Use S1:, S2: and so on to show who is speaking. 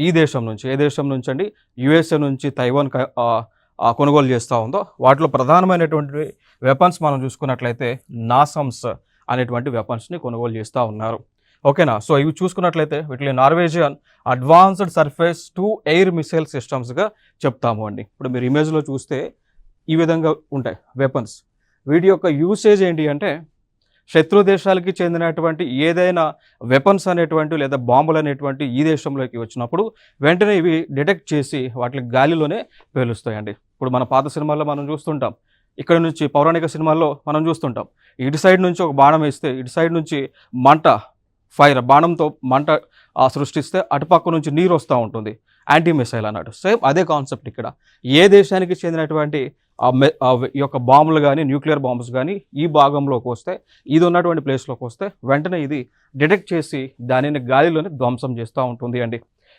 S1: ఈ దేశం నుంచి, ఏ దేశం నుంచి అండి? యూఎస్ఏ నుంచి తైవాన్ కొనుగోలు చేస్తూ ఉందో వాటిలో ప్రధానమైనటువంటి వెపన్స్ మనం చూసుకున్నట్లయితే నాసమ్స్ అనేటువంటి వెపన్స్ని కొనుగోలు చేస్తూ ఉన్నారు. ఓకేనా? సో ఇవి చూసుకున్నట్లయితే వీటిని Norwegian advanced surface to air missile సిస్టమ్స్గా చెప్తాము అండి. ఇప్పుడు మీరు ఇమేజ్లో చూస్తే ఈ విధంగా ఉంటాయి వెపన్స్. వీటి యొక్క యూసేజ్ ఏంటి అంటే, శత్రు దేశాలకి చెందినటువంటి ఏదైనా వెపన్స్ అనేటువంటి లేదా బాంబులు అనేటువంటి ఈ దేశంలోకి వచ్చినప్పుడు వెంటనే ఇవి డిటెక్ట్ చేసి వాటిని గాలిలోనే పేలుస్తాయండి. ఇప్పుడు మన పాత సినిమాల్లో మనం చూస్తుంటాం, ఇక్కడ నుంచి పౌరాణిక సినిమాల్లో మనం చూస్తుంటాం, ఇటు సైడ్ నుంచి ఒక బాణం వేస్తే ఇటు సైడ్ నుంచి మంట బాణంతో మంట సృష్టిస్తే అటుపక్క నుంచి నీరు వస్తూ ఉంటుంది, యాంటీ మిసైల్ అన్నట్టు. సేమ్ అదే కాన్సెప్ట్ ఇక్కడ. ఏ దేశానికి చెందినటువంటి ఈ యొక్క బాంబులు కానీ న్యూక్లియర్ బాంబ్స్ కానీ ఈ భాగంలోకి వస్తే, ఇది ఉన్నటువంటి ప్లేస్లోకి వస్తే వెంటనే ఇది డిటెక్ట్ చేసి దానిని గాలిలోనే ధ్వంసం చేస్తూ ఉంటుంది అండి.